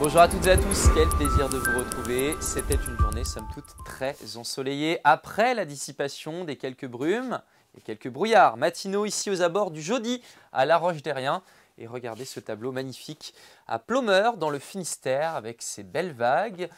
Bonjour à toutes et à tous, quel plaisir de vous retrouver. C'était une journée somme toute très ensoleillée après la dissipation des quelques brumes et quelques brouillards matinaux ici aux abords du Jaudy à La Roche-Derrien. Et regardez ce tableau magnifique à Ploemeur dans le Finistère avec ces belles vagues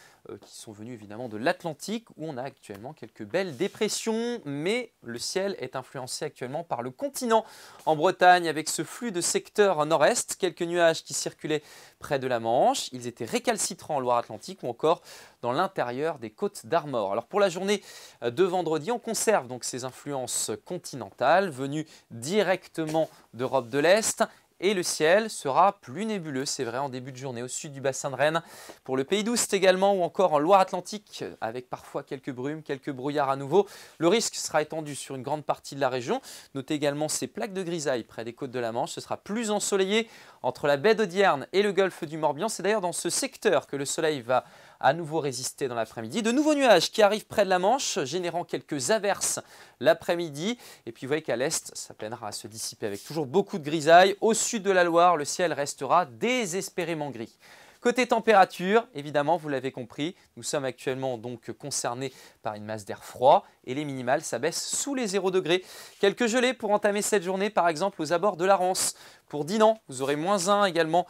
qui sont venues évidemment de l'Atlantique où on a actuellement quelques belles dépressions. Mais le ciel est influencé actuellement par le continent en Bretagne avec ce flux de secteur nord-est. Quelques nuages qui circulaient près de la Manche. Ils étaient récalcitrants en Loire-Atlantique ou encore dans l'intérieur des côtes d'Armor. Alors pour la journée de vendredi, on conserve donc ces influences continentales venues directement d'Europe de l'Est. Et le ciel sera plus nébuleux, c'est vrai, en début de journée au sud du bassin de Rennes, pour le Pays d'Oust également ou encore en Loire-Atlantique avec parfois quelques brumes, quelques brouillards à nouveau. Le risque sera étendu sur une grande partie de la région. Notez également ces plaques de grisaille près des côtes de la Manche. Ce sera plus ensoleillé entre la baie d'Audierne et le golfe du Morbihan. C'est d'ailleurs dans ce secteur que le soleil va à nouveau résister dans l'après-midi. De nouveaux nuages qui arrivent près de la Manche, générant quelques averses l'après-midi. Et puis vous voyez qu'à l'est, ça peinera à se dissiper avec toujours beaucoup de grisailles. Au sud de la Loire, le ciel restera désespérément gris. Côté température, évidemment, vous l'avez compris, nous sommes actuellement donc concernés par une masse d'air froid et les minimales s'abaissent sous les 0 degrés. Quelques gelées pour entamer cette journée, par exemple aux abords de la Rance. Pour Dinan, vous aurez -1 également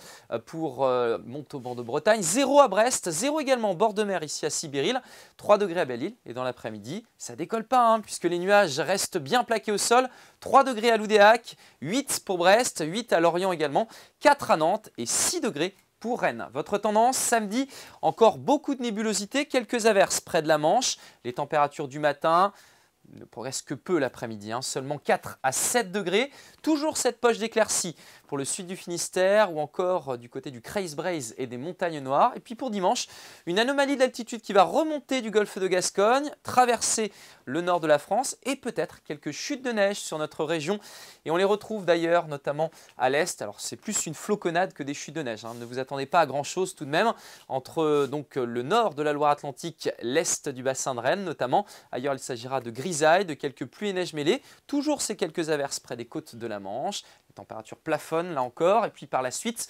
pour Montauban de Bretagne, 0 à Brest, 0 également au bord de mer ici à Sibéril, 3 degrés à Belle-Île et dans l'après-midi, ça ne décolle pas puisque les nuages restent bien plaqués au sol, 3 degrés à Loudéac, 8 pour Brest, 8 à Lorient également, 4 à Nantes et 6 degrés pour Rennes. Votre tendance, samedi, encore beaucoup de nébulosité, quelques averses près de la Manche. Les températures du matin ne progressent que peu l'après-midi, seulement 4 à 7 degrés. Toujours cette poche d'éclaircies pour le sud du Finistère ou encore du côté du Creuse-Braze et des Montagnes Noires. Et puis pour dimanche, une anomalie d'altitude qui va remonter du golfe de Gascogne, traverser le nord de la France et peut-être quelques chutes de neige sur notre région. Et on les retrouve d'ailleurs notamment à l'est. Alors c'est plus une floconnade que des chutes de neige. Ne vous attendez pas à grand-chose tout de même. Entre donc le nord de la Loire-Atlantique, l'est du bassin de Rennes notamment. Ailleurs, il s'agira de grisailles, de quelques pluies et neiges mêlées. Toujours ces quelques averses près des côtes de la Manche. Les températures plafonnent là encore. Et puis par la suite,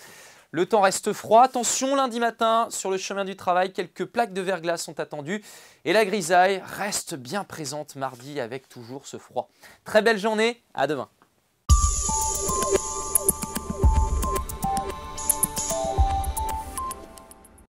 le temps reste froid. Attention, lundi matin, sur le chemin du travail, quelques plaques de verglas sont attendues. Et la grisaille reste bien présente mardi avec toujours ce froid. Très belle journée, à demain.